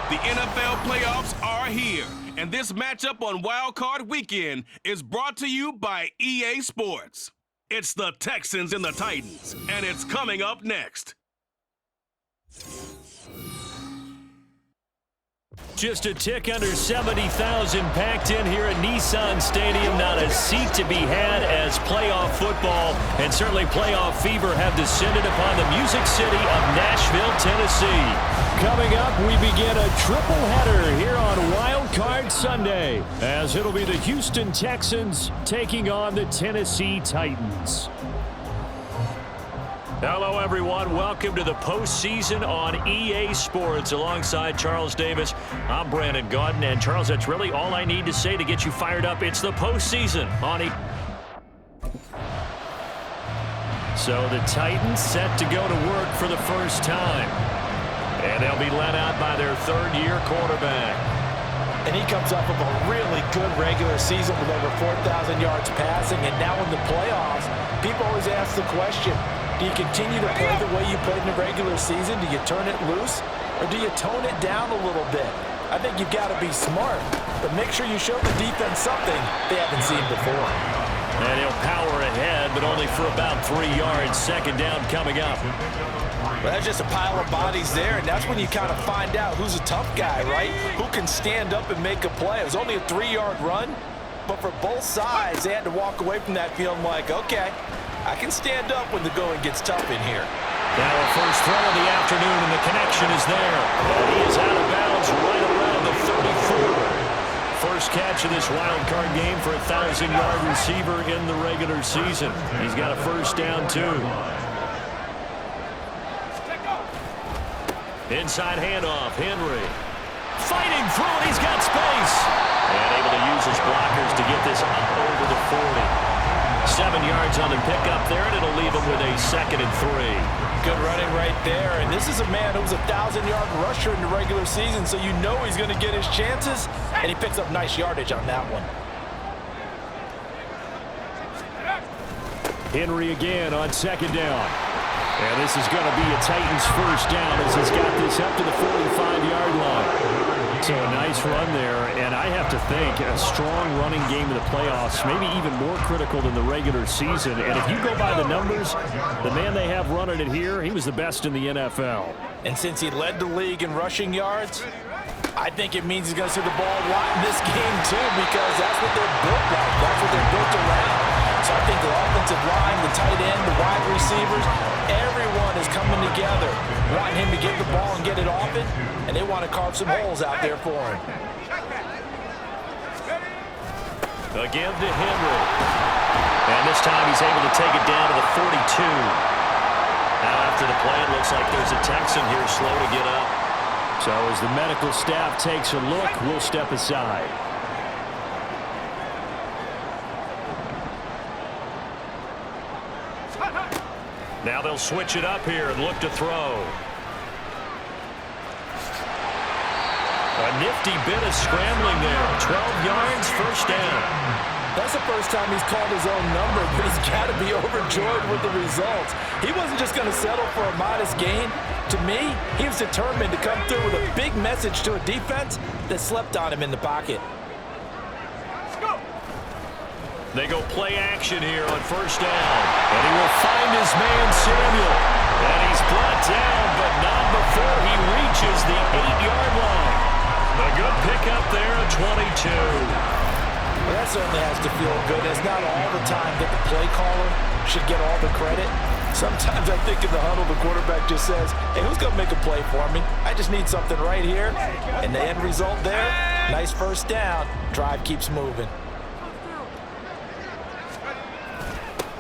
The NFL playoffs are here, and this matchup on wildcard weekend is brought to you by EA Sports. It's the Texans and the Titans, and it's coming up next. Just a tick under 70,000 packed in here at Nissan Stadium. Not a seat to be had as playoff football and certainly playoff fever have descended upon the Music City of Nashville, Tennessee. Coming up, we begin a triple header here on Wild Card Sunday, as it'll be the Houston Texans taking on the Tennessee Titans. Hello, everyone. Welcome to the postseason on EA Sports. Alongside Charles Davis, I'm Brandon Gaudin. And, Charles, that's really all I need to say to get you fired up. It's the postseason on EA. So the Titans set to go to work for the first time. And they'll be led out by their third-year quarterback. And he comes up with a really good regular season with over 4,000 yards passing. And now in the playoffs, people always ask the question, do you continue to play the way you played in the regular season? Do you turn it loose? Or do you tone it down a little bit? I think you've got to be smart, but make sure you show the defense something they haven't seen before. And he'll power ahead, but only for about 3 yards. Second down coming up. Well, that's just a pile of bodies there, and that's when you kind of find out who's a tough guy, right? Who can stand up and make a play. It was only a 3-yard run, but for both sides, they had to walk away from that feeling like, okay, I can stand up when the going gets tough in here. Now a first throw of the afternoon, and the connection is there. And he is out of bounds right around the 34. First catch of this wild card game for a 1,000-yard receiver in the regular season. He's got a first down, too. Inside handoff, Henry. Fighting through it, he's got space. And able to use his blockers to get this up over the 40. 7 yards on the pickup there, and it'll leave him with a 2nd and 3. Good running right there, and this is a man who was a 1,000-yard rusher in the regular season, so you know he's going to get his chances, and he picks up nice yardage on that one. Henry again on 2nd down. And this is going to be a Titans first down as he's got this up to the 45-yard line. So a nice run there, and I have to think a strong running game in the playoffs, maybe even more critical than the regular season. And if you go by the numbers, the man they have running it here, he was the best in the NFL. And since he led the league in rushing yards, I think it means he's going to see the ball a lot in this game too, because that's what they're built like. That's what they're built around. So I think the offensive line, the tight end, the wide receivers, everyone is coming together, wanting him to get the ball and get it often, and they want to carve some holes out there for him. Again to Henry. And this time he's able to take it down to the 42. Now after the play, it looks like there's a Texan here slow to get up. So as the medical staff takes a look, we'll step aside. Now they'll switch it up here and look to throw. A nifty bit of scrambling there. 12 yards, first down. That's the first time he's called his own number, but he's got to be overjoyed with the results. He wasn't just going to settle for a modest gain. To me, he was determined to come through with a big message to a defense that slept on him in the pocket. They go play action here on first down. And he will find his man, Samuel. And he's brought down, but not before he reaches the 8-yard line. A good pickup there at 22. Well, that certainly has to feel good. It's not all the time that the play caller should get all the credit. Sometimes I think in the huddle, the quarterback just says, hey, who's going to make a play for me? I just need something right here. And the end result there, nice first down. Drive keeps moving.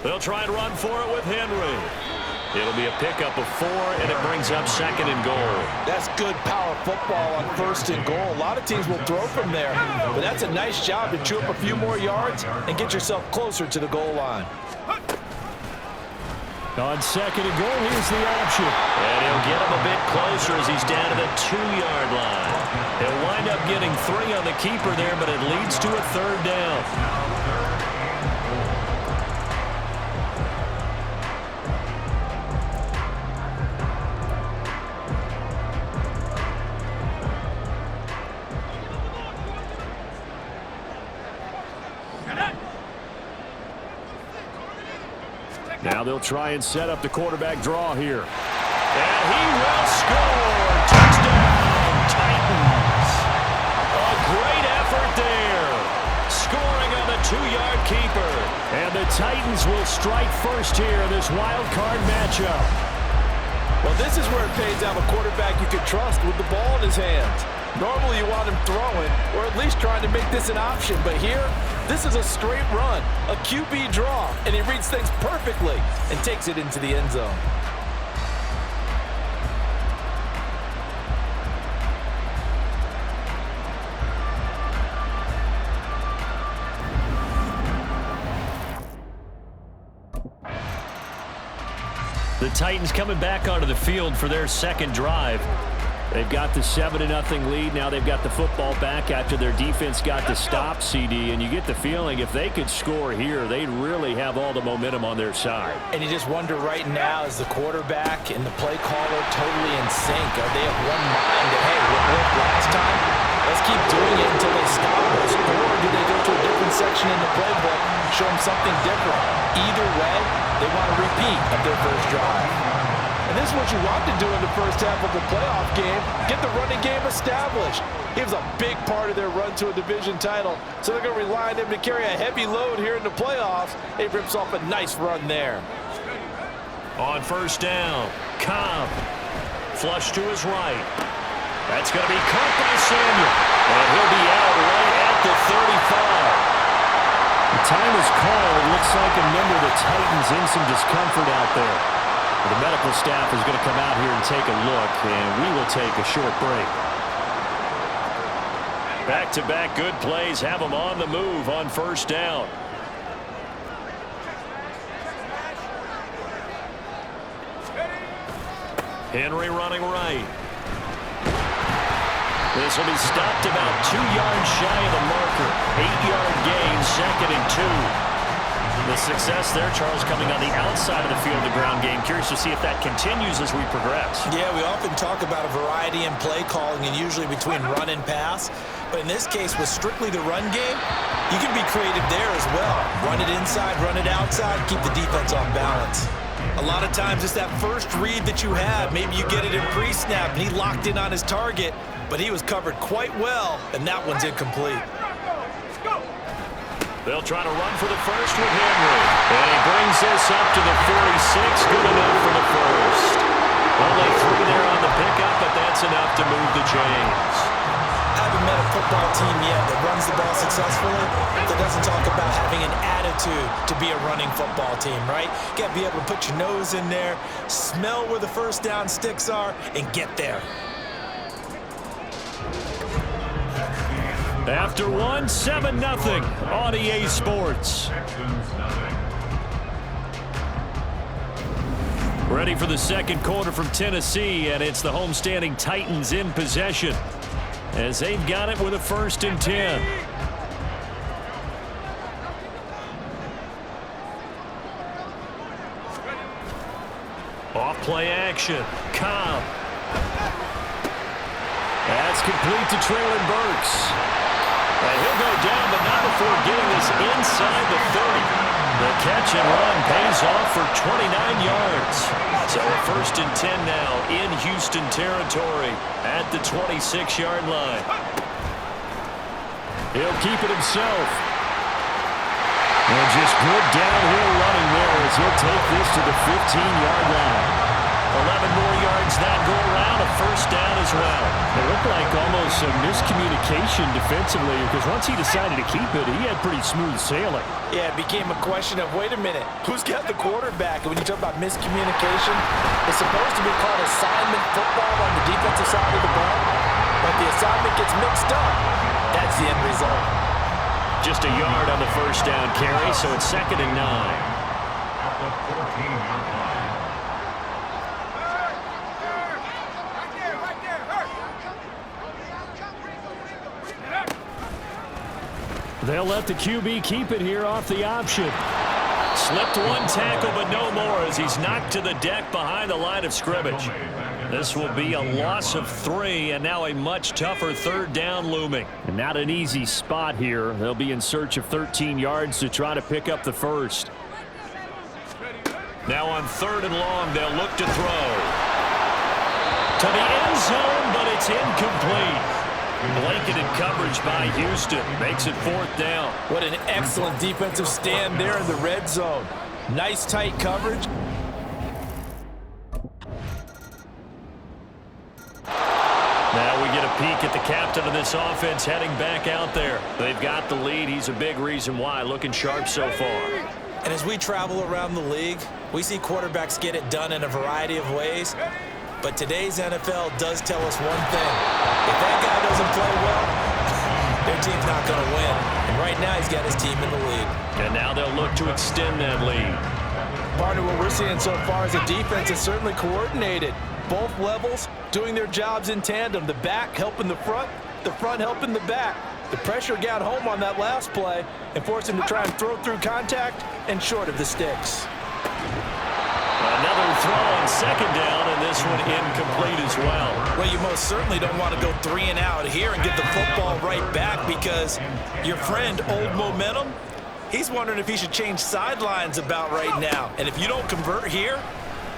They'll try and run for it with Henry. It'll be a pickup of 4, and it brings up 2nd and goal. That's good power football on 1st and goal. A lot of teams will throw from there, but that's a nice job to chew up a few more yards and get yourself closer to the goal line. On 2nd and goal, here's the option. And he'll get him a bit closer as he's down to the 2-yard line. He'll wind up getting 3 on the keeper there, but it leads to a 3rd down. Now they'll try and set up the quarterback draw here. And he will score. Touchdown, Titans. A great effort there. Scoring on the 2-yard keeper. And the Titans will strike first here in this wild card matchup. Well, this is where it pays to have a quarterback you can trust with the ball in his hands. Normally you want him throwing, or at least trying to make this an option. But here, this is a straight run, a QB draw, and he reads things perfectly and takes it into the end zone. The Titans coming back onto the field for their second drive. They've got the 7-0 lead. Now they've got the football back after their defense got the stop, CD. And you get the feeling if they could score here, they'd really have all the momentum on their side. And you just wonder right now, is the quarterback and the play caller totally in sync? Are they of one mind that, hey, what worked last time? Let's keep doing it until they stop us. Or do they go to a different section in the playbook, show them something different? Either way, they want a repeat of their first drive. And this is what you want to do in the first half of a playoff game. Get the running game established. He was a big part of their run to a division title. So they're going to rely on him to carry a heavy load here in the playoffs. He rips off a nice run there. On first down, Cobb. Flush to his right. That's going to be caught by Samuel. And he'll be out right at the 35. The time is called. Looks like a member of the Titans in some discomfort out there. The medical staff is going to come out here and take a look, and we will take a short break. Back-to-back good plays have them on the move on first down. Henry running right. This will be stopped about 2 yards shy of the marker. 8-yard gain, 2nd and 2. The success there, Charles, coming on the outside of the field, the ground game. Curious to see if that continues as we progress. Yeah, we often talk about a variety in play calling and usually between run and pass. But in this case, with strictly the run game, you can be creative there as well. Run it inside, run it outside, keep the defense on balance. A lot of times it's that first read that you have. Maybe you get it in pre-snap and he locked in on his target, but he was covered quite well, and that one's incomplete. They'll try to run for the first with Henry. And he brings this up to the 46. Good enough for the first. Only 3 there on the pickup, but that's enough to move the chains. I haven't met a football team yet that runs the ball successfully that doesn't talk about having an attitude to be a running football team, right? You got to be able to put your nose in there, smell where the first down sticks are, and get there. After 7-0 on EA Sports. Ready for the second quarter from Tennessee, and it's the homestanding Titans in possession as they've got it with a 1st and 10. Off play action. Cobb. That's complete to Traylon Burks. And he'll go down, but not before getting this inside the 30. The catch and run pays off for 29 yards. So a 1st and 10 now in Houston territory at the 26-yard line. He'll keep it himself. And just good downhill running there as he'll take this to the 15-yard line. 11 more yards that go around, a 1st down as well. It looked like almost a miscommunication defensively because once he decided to keep it, he had pretty smooth sailing. Yeah, it became a question of, wait a minute, who's got the quarterback? And when you talk about miscommunication, it's supposed to be called assignment football on the defensive side of the ball. But the assignment gets mixed up. That's the end result. Just a yard on the 1st down carry, so it's 2nd and 9. They'll let the QB keep it here off the option. Slipped one tackle, but no more as he's knocked to the deck behind the line of scrimmage. This will be a loss of 3, and now a much tougher 3rd down looming. And not an easy spot here. They'll be in search of 13 yards to try to pick up the first. Now on 3rd and long, they'll look to throw. To the end zone, but it's incomplete. Blanketed coverage by Houston. Makes it 4th down. What an excellent defensive stand there in the red zone. Nice tight coverage. Now we get a peek at the captain of this offense heading back out there. They've got the lead. He's a big reason why. Looking sharp so far. And as we travel around the league, we see quarterbacks get it done in a variety of ways. But today's NFL does tell us one thing. If that guy doesn't play well, their team's not going to win. And right now he's got his team in the lead. And now they'll look to extend that lead. Partner, what we're seeing so far is a defense is certainly coordinated. Both levels doing their jobs in tandem. The back helping the front helping the back. The pressure got home on that last play and forced him to try and throw through contact and short of the sticks. Another throw on 2nd down, and this one incomplete as well. Well, you most certainly don't want to go 3 and out here and get the football right back because your friend, Old Momentum, he's wondering if he should change sidelines about right now. And if you don't convert here,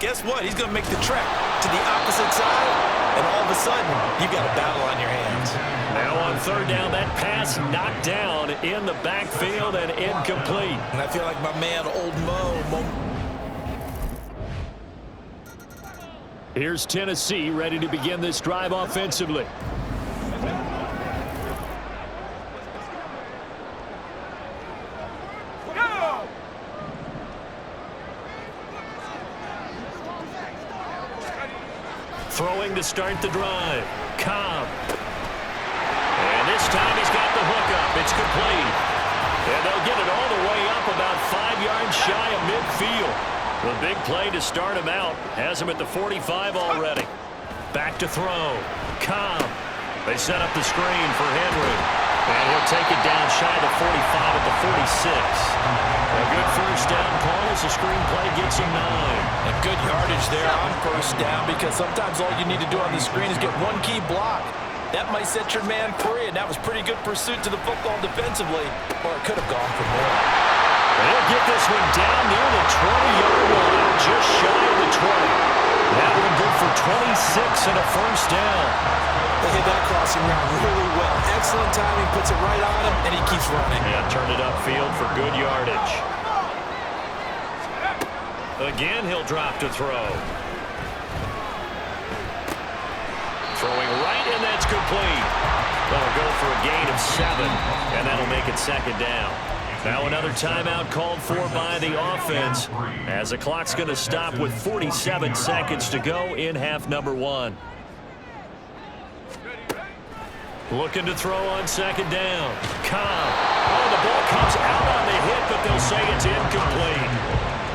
guess what? He's going to make the trek to the opposite side, and all of a sudden, you've got a battle on your hands. Now on 3rd down, that pass knocked down in the backfield and incomplete. And I feel like my man, Old Mo. Here's Tennessee ready to begin this drive offensively. Throwing to start the drive. Cobb. And this time he's got the hookup. It's complete. And they'll get it all the way up about 5 yards shy of midfield. The big play to start him out. Has him at the 45 already. Back to throw. Cobb. They set up the screen for Henry. And he'll take it down shy of the 45 at the 46. A good 1st down call as the screen play gets him 9. And good yardage there on 1st down because sometimes all you need to do on the screen is get one key block. That might set your man free, and that was pretty good pursuit to the football defensively, or it could have gone for more. They'll get this one down near the 20-yard line, just shy of the 20. That one good for 26 and a 1st down. They hit that crossing route really well. Excellent timing, puts it right on him, and he keeps running. Yeah, turned it upfield for good yardage. Again, he'll drop to throw. Throwing right, and that's complete. They'll go for a gain of 7, and that'll make it 2nd down. Now another timeout called for by the offense as the clock's going to stop with 47 seconds to go in half number 1. Looking to throw on 2nd down. Cobb. Oh, the ball comes out on the hit, but they'll say it's incomplete.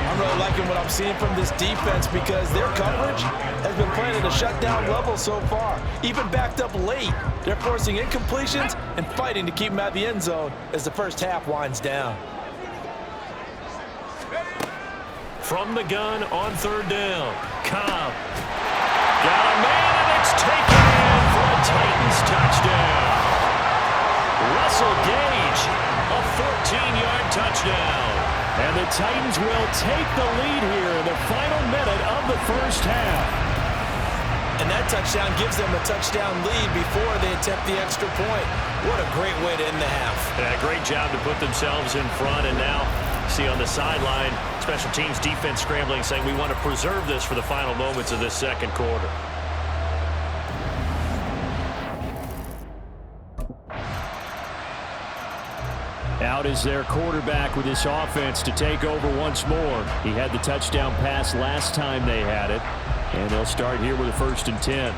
I'm really liking what I'm seeing from this defense because their coverage has been playing at a shutdown level so far. Even backed up late, they're forcing incompletions and fighting to keep them out of the end zone as the 1st half winds down. From the gun on 3rd down. Cobb. Got a man, and it's taken in for a Titans touchdown. Russell Gage, a 14-yard touchdown. And the Titans will take the lead here in the final minute of the 1st half. And that touchdown gives them a touchdown lead before they attempt the extra point. What a great way to end the half. Yeah, great job to put themselves in front. And now, see on the sideline, special teams defense scrambling, saying we want to preserve this for the final moments of this 2nd quarter. Out is their quarterback with this offense to take over once more. He had the touchdown pass last time they had it. And they'll start here with a 1st and 10.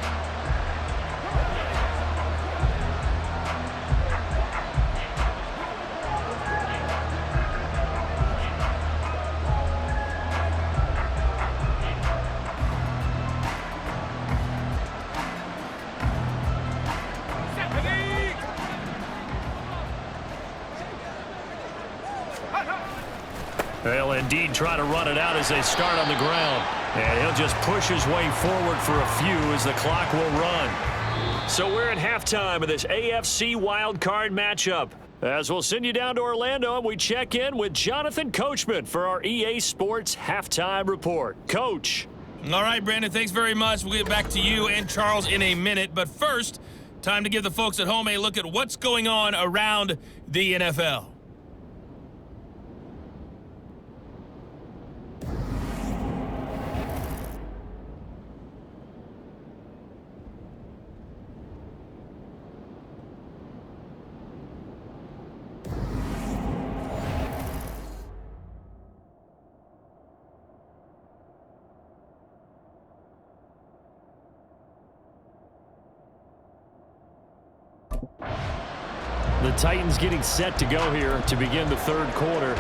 They'll indeed try to run it out as they start on the ground. And he'll just push his way forward for a few as the clock will run. So we're at halftime of this AFC wildcard matchup. As we'll send you down to Orlando, and we check in with Jonathan Coachman for our EA Sports Halftime Report. Coach. All right, Brandon, thanks very much. We'll get back to you and Charles in a minute. But first, time to give the folks at home a look at what's going on around the NFL. The Titans getting set to go here to begin the third quarter.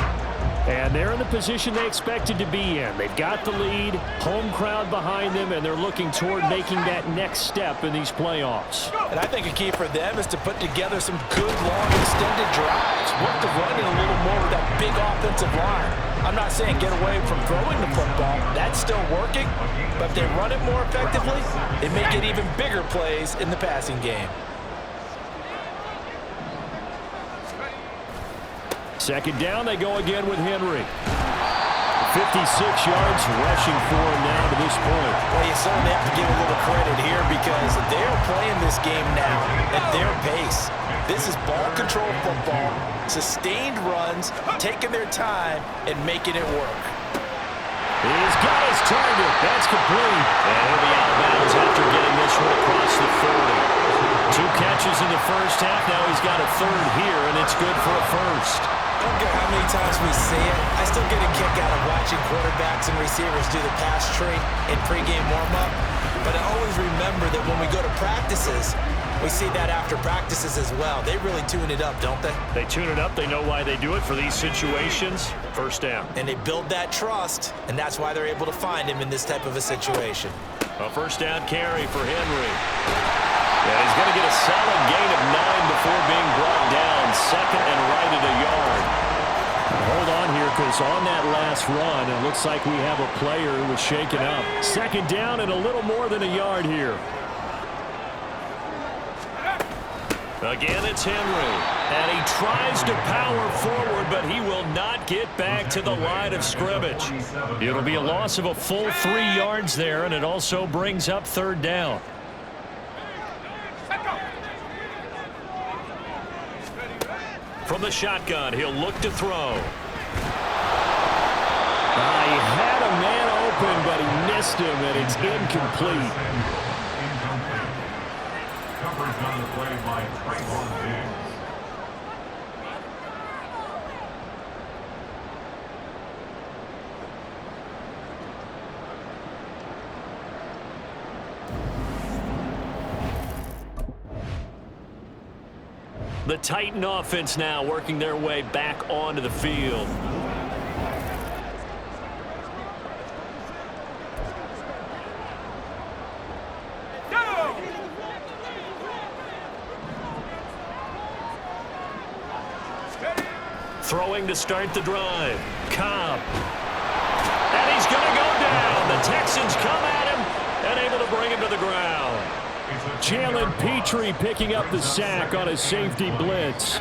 And they're in the position they expected to be in. They've got the lead, home crowd behind them, and they're looking toward making that next step in these playoffs. And I think a key for them is to put together some good, long, extended drives. Work the run in a little more with that big offensive line. I'm not saying get away from throwing the football. That's still working. But if they run it more effectively, they may get even bigger plays in the passing game. Second down, they go again with Henry. 56 yards rushing for him now to this point. Well, you certainly have to give a little credit here because they're playing this game now at their pace. This is ball control football, sustained runs, taking their time, and making it work. He's got his target. That's complete. And he'll be out of bounds after getting this one across the 40. 2 catches in the first half. Now he's got a third here, and it's good for a first. I don't care how many times we say it, I still get a kick out of watching quarterbacks and receivers do the pass tree in pregame warm-up. But I always remember that when we go to practices, we see that after practices as well. They really tune it up, don't they? They tune it up. They know why they do it for these situations. First down. And they build that trust, and that's why they're able to find him in this type of a situation. A first down carry for Henry. Yeah, he's going to get a solid gain of 9 before being brought down. Second and right at a yard. Hold on here, because on that last run, it looks like we have a player who was shaken up. Second down and a little more than a yard here. Again, it's Henry. And he tries to power forward, but he will not get back to the line of scrimmage. It'll be a loss of a full 3 yards there, and it also brings up third down. From the shotgun, he'll look to throw. He had a man open, but he missed him, and it's incomplete. The Titan offense now working their way back onto the field. Throwing to start the drive. Cobb. And he's going to go down. The Texans come at him and able to bring him to the ground. Jalen Petrie picking up the sack on a safety blitz.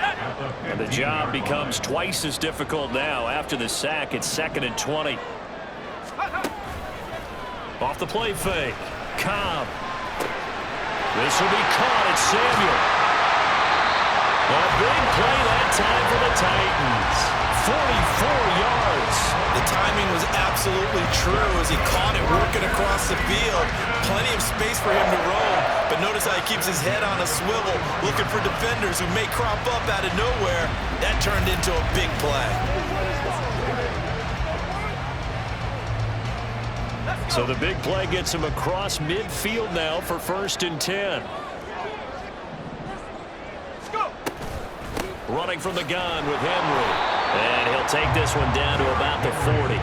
And the job becomes twice as difficult now. After the sack, it's 2nd and 20. Off the play fake. Cobb. This will be caught. It's Samuel. A big play that time for the Titans. 44 yards. The timing was absolutely true as he caught it working across the field. Plenty of space for him to roam. But notice how he keeps his head on a swivel, looking for defenders who may crop up out of nowhere. That turned into a big play. So the big play gets him across midfield now for 1st and 10. Running from the gun with Henry. And he'll take this one down to about the 40.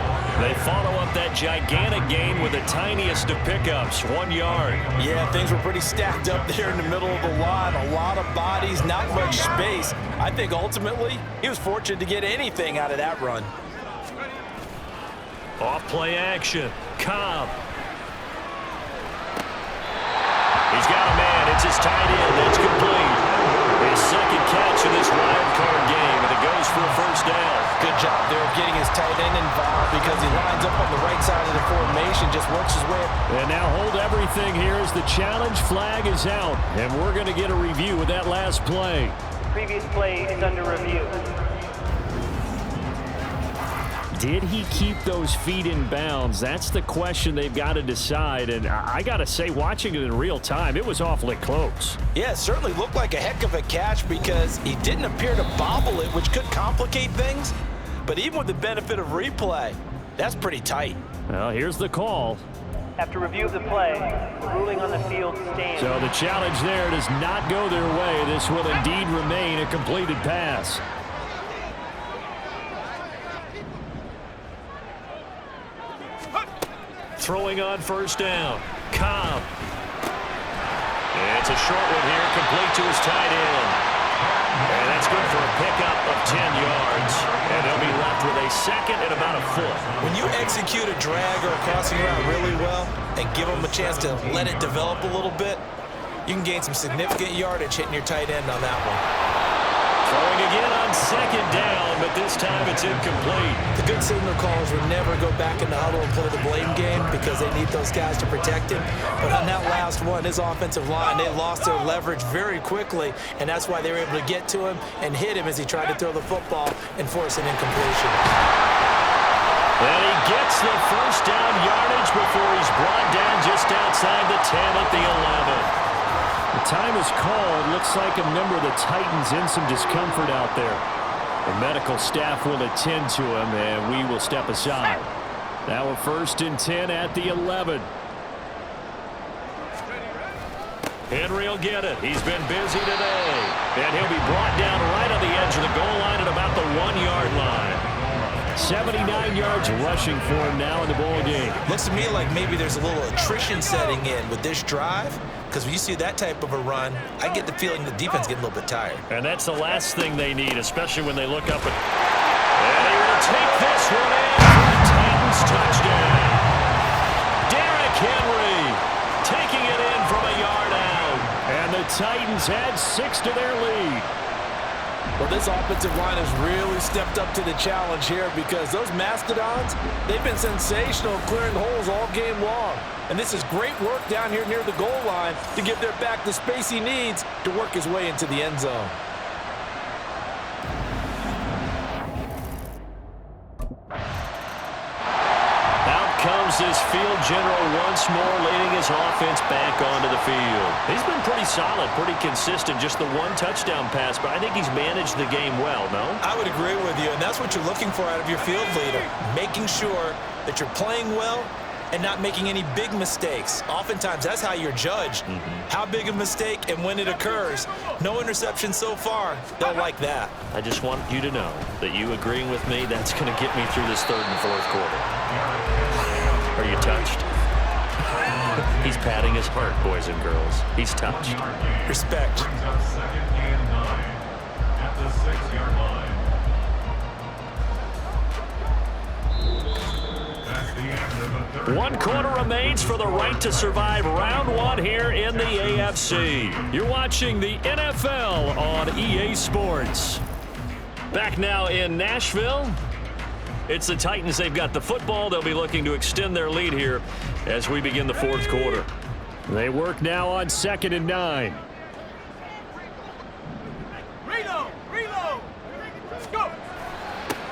They follow up that gigantic gain with the tiniest of pickups, 1 yard. Yeah, things were pretty stacked up there in the middle of the line. A lot of bodies, not much space. I think ultimately he was fortunate to get anything out of that run. Off play action. Cobb. He's got a man. It's his tight end. It's complete. His second catch in this wild card game, and it goes for a first down. Good job there of getting his tight end involved because he lines up on the right side of the formation, just works his way. And now hold everything here as the challenge flag is out, and we're going to get a review of that last play. Previous play is under review. Did he keep those feet in bounds? That's the question they've got to decide. And I got to say, watching it in real time, it was awfully close. Yeah, it certainly looked like a heck of a catch because he didn't appear to bobble it, which could complicate things. But even with the benefit of replay, that's pretty tight. Well, here's the call. After review of the play, the ruling on the field stands. So the challenge there does not go their way. This will indeed remain a completed pass. Throwing on first down. Cobb. It's a short one here, complete to his tight end. And that's good for a pickup of 10 yards. And they'll be left with a second and about a foot. When you execute a drag or a crossing route really well and give them a chance to let it develop a little bit, you can gain some significant yardage hitting your tight end on that one. Throwing again on second down, but this time it's incomplete. The good signal callers would never go back in the huddle and play the blame game because they need those guys to protect him. But on that last one, his offensive line, they lost their leverage very quickly, and that's why they were able to get to him and hit him as he tried to throw the football and force an incompletion. And he gets the first down yardage before he's brought down just outside the 10 at the 11. The time is called. Looks like a member of the Titans in some discomfort out there. The medical staff will attend to him, and we will step aside. Now we're 1st and 10 at the 11. Henry will get it. He's been busy today. And he'll be brought down right on the edge of the goal line at about the 1-yard line. 79 yards rushing for him now in the ball game. Looks to me like maybe there's a little attrition setting in with this drive, because when you see that type of a run, I get the feeling the defense getting a little bit tired. And that's the last thing they need, especially when they look up. And he will take this one in for the Titans touchdown. Derrick Henry taking it in from a yard out. And the Titans add 6 to their lead. Well, this offensive line has really stepped up to the challenge here because those Mastodons, they've been sensational clearing holes all game long. And this is great work down here near the goal line to give their back the space he needs to work his way into the end zone. Comes this field general once more, leading his offense back onto the field. He's been pretty solid, pretty consistent, just the one touchdown pass, but I think he's managed the game well, no? I would agree with you, and that's what you're looking for out of your field leader, making sure that you're playing well and not making any big mistakes. Oftentimes, that's how you're judged. How big a mistake and when it occurs. No interception so far. They'll like that. I just want you to know that you agreeing with me, that's going to get me through this 3rd and 4th quarter. Are you touched? He's patting his heart, boys and girls. He's touched. Respect. One quarter remains for the right to survive round 1 here in the AFC. You're watching the NFL on EA Sports. Back now in Nashville. It's the Titans. They've got the football. They'll be looking to extend their lead here as we begin the 4th quarter. They work now on 2nd and 9. Reload. Let's go.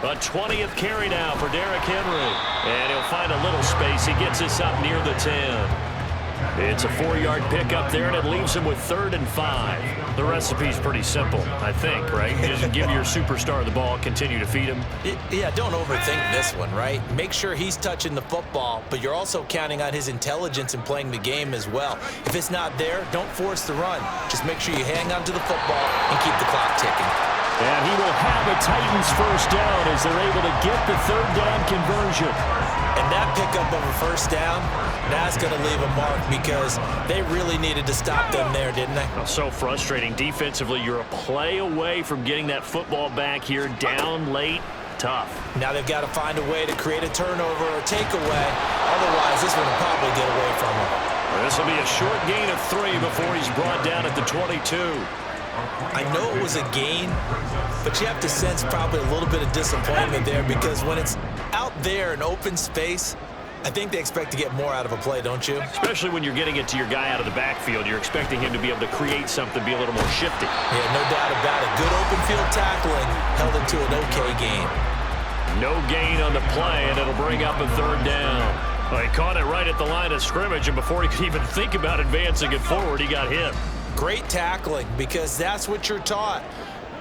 A 20th carry now for Derrick Henry. And he'll find a little space. He gets us up near the 10. It's a 4-yard pickup there, and it leaves him with 3rd and 5. The recipe's pretty simple, I think, right? Just give your superstar the ball, continue to feed him. Yeah, don't overthink this one, right? Make sure he's touching the football, but you're also counting on his intelligence in playing the game as well. If it's not there, don't force the run. Just make sure you hang on to the football and keep the clock ticking. And he will have a Titans first down as they're able to get the 3rd down conversion. And that pickup of a first down, that's going to leave a mark because they really needed to stop them there, didn't they? So frustrating. Defensively, you're a play away from getting that football back here down late. Tough. Now they've got to find a way to create a turnover or takeaway. Otherwise, this one will probably get away from them. This will be a short gain of 3 before he's brought down at the 22. I know it was a gain, but you have to sense probably a little bit of disappointment there because when it's out there in open space, I think they expect to get more out of a play, don't you? Especially when you're getting it to your guy out of the backfield. You're expecting him to be able to create something, be a little more shifty. Yeah, no doubt about it. Good open field tackling held it to an okay game. No gain on the play, and it'll bring up a third down. Well, he caught it right at the line of scrimmage, and before he could even think about advancing it forward, he got hit. Great tackling, because that's what you're taught.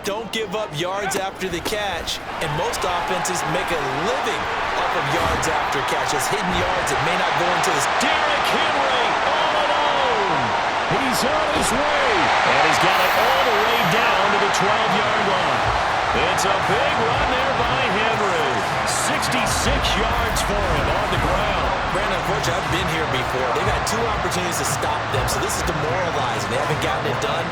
Don't give up yards after the catch, and most offenses make a living off of yards after catch. Just hidden yards that may not go into this. Derrick Henry all alone. He's on his way, and he's got it all the way down to the 12-yard line. It's a big run there by Henry. 66 yards for him on the ground. Brandon, unfortunately, I've been here before. They've had 2 opportunities to stop them, so this is demoralizing. They haven't gotten it done.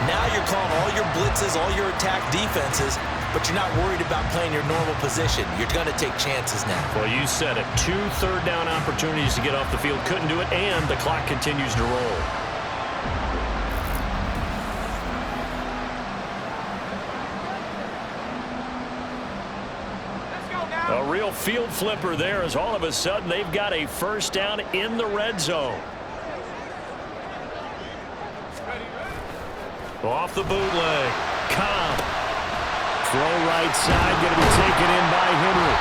Now you're calling all your blitzes, all your attack defenses, but you're not worried about playing your normal position. You're going to take chances now. Well, you said it. 2 third-down opportunities to get off the field. Couldn't do it, and the clock continues to roll. A real field flipper there as all of a sudden they've got a first down in the red zone. Off the bootleg. Cobb. Throw right side, going to be taken in by Henry.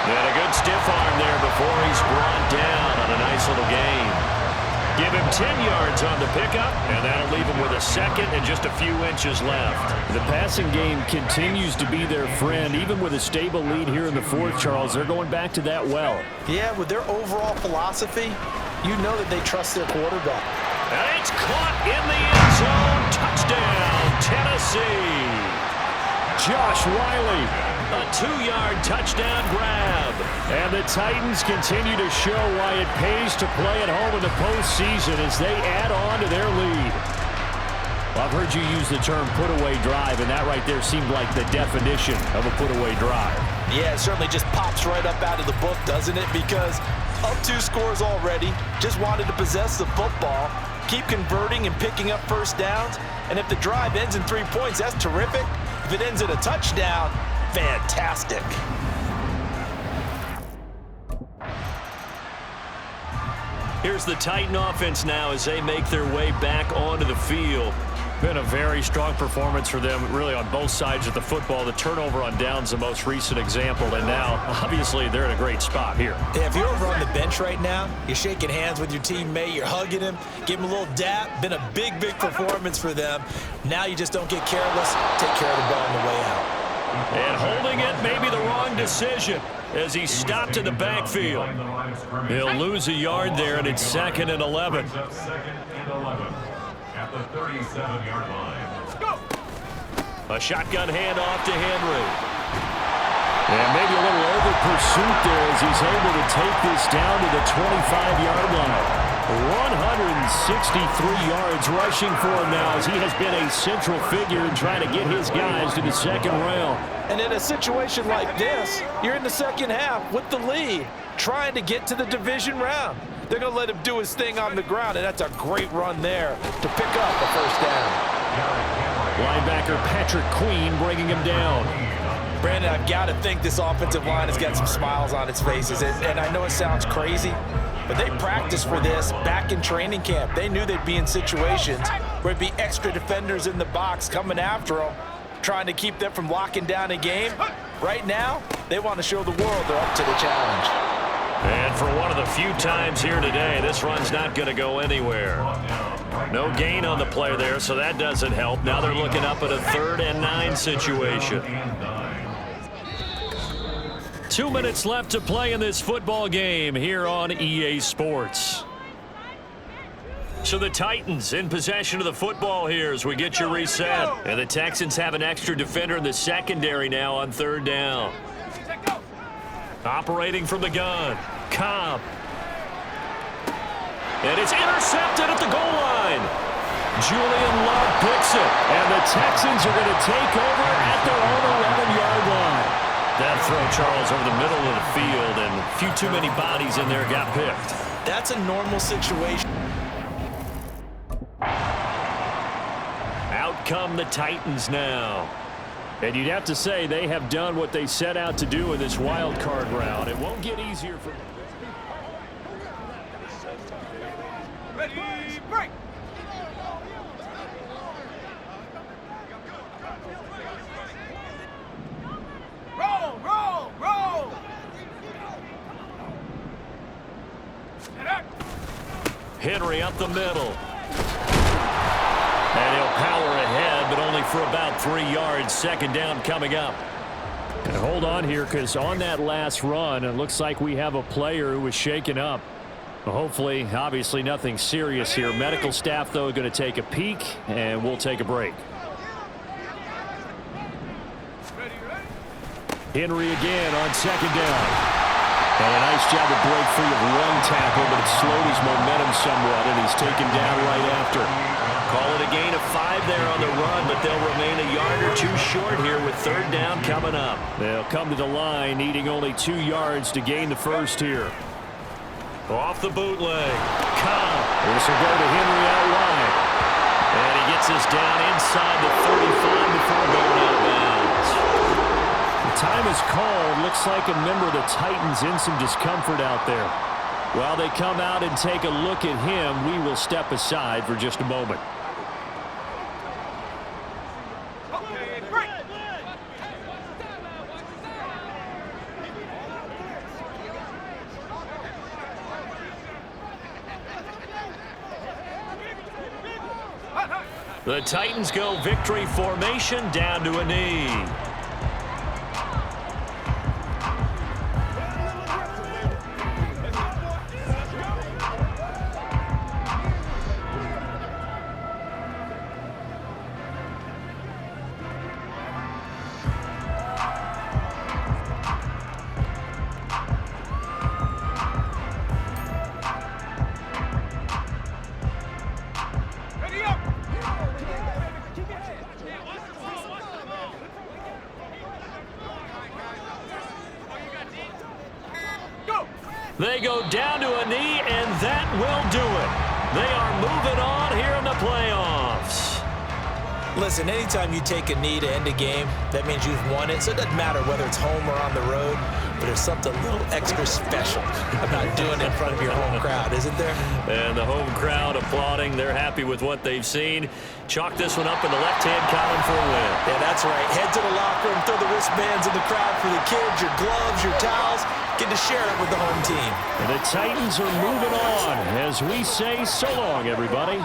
And a good stiff arm there before he's brought down on a nice little gain. Give him 10 yards on the pickup, and that'll leave him with a second and just a few inches left. The passing game continues to be their friend. Even with a stable lead here in the fourth, Charles, they're going back to that well. Yeah, with their overall philosophy, you know that they trust their quarterback. And it's caught in the end zone. Touchdown, Tennessee. Josh Wiley, a 2-yard touchdown grab. And the Titans continue to show why it pays to play at home in the postseason as they add on to their lead. Well, I've heard you use the term put-away drive, and that right there seemed like the definition of a put-away drive. Yeah, it certainly just pops right up out of the book, doesn't it? Because up 2 scores already, just wanted to possess the football, keep converting and picking up first downs. And if the drive ends in 3 points, that's terrific. If it ends in a touchdown, fantastic. Here's the Titan offense now as they make their way back onto the field. Been a very strong performance for them, really, on both sides of the football. The turnover on downs, the most recent example, and now, obviously, they're in a great spot here. Yeah, if you're over on the bench right now, you're shaking hands with your teammate, you're hugging him, give him a little dap. Been a big, big performance for them. Now you just don't get careless. Take care of the ball on the way out. And holding it may be the wrong decision as he stopped in the backfield. He'll lose a yard there, and it's 2nd and 11. At the 37-yard line. A shotgun handoff to Henry. And maybe a little over pursuit there as he's able to take this down to the 25-yard line. 163 yards rushing for him now as he has been a central figure in trying to get his guys to the second round. And in a situation like this, you're in the second half with the lead, trying to get to the division round. They're going to let him do his thing on the ground, and that's a great run there to pick up the first down. Linebacker Patrick Queen bringing him down. Brandon, I've got to think this offensive line has got some smiles on its faces, and I know it sounds crazy, but they practiced for this back in training camp. They knew they'd be in situations where it'd be extra defenders in the box coming after them, trying to keep them from locking down a game. Right now, they want to show the world they're up to the challenge. And for one of the few times here today, this run's not going to go anywhere. No gain on the play there, so that doesn't help. Now they're looking up at a 3rd and 9 situation. 2 minutes left to play in this football game here on EA Sports. So the Titans in possession of the football here as we get you reset. And the Texans have an extra defender in the secondary now on 3rd down. Operating from the gun, Cobb. And it's intercepted at the goal line. Julian Love picks it, and the Texans are going to take over at their own 11-yard line. That throw, Charles, over the middle of the field, and a few too many bodies in there got picked. That's a normal situation. Out come the Titans now. And you'd have to say they have done what they set out to do in this wild card round. It won't get easier for them. Ready, break! Roll, roll, roll! Henry up the middle. And he'll power ahead, but only for about 3 yards. Second down coming up. And hold on here, because on that last run, it looks like we have a player who was shaken up. Well, hopefully, obviously nothing serious here. Medical staff, though, going to take a peek, and we'll take a break. Henry again on second down. And a nice job to break free of one tackle, but it slowed his momentum somewhat, and he's taken down right after. Call it a gain of 5 there on the run, but they'll remain a yard or 2 short here with third down coming up. They'll come to the line, needing only 2 yards to gain the first here. Off the bootleg. Cobb. This will go to Henry out wide. And he gets this down inside the 35 before going out of bounds. The time is called. Looks like a member of the Titans in some discomfort out there. While they come out and take a look at him, we will step aside for just a moment. Okay, break! The Titans go victory formation down to a knee. Ready up! Go! They go down to a knee, and that will do it. They are moving on here in the playoffs. Listen, anytime you take a knee to end a game, that means you've won it. So it doesn't matter whether it's home or on the road, but there's something a little extra special about doing it in front of your home crowd, isn't there? And the home crowd applauding. They're happy with what they've seen. Chalk this one up in the left-hand column for a win. Yeah, that's right. Head to the locker room, throw the wristbands in the crowd for the kids, your gloves, your towels. Get to share it with the home team. And the Titans are moving on as we say so long, everybody.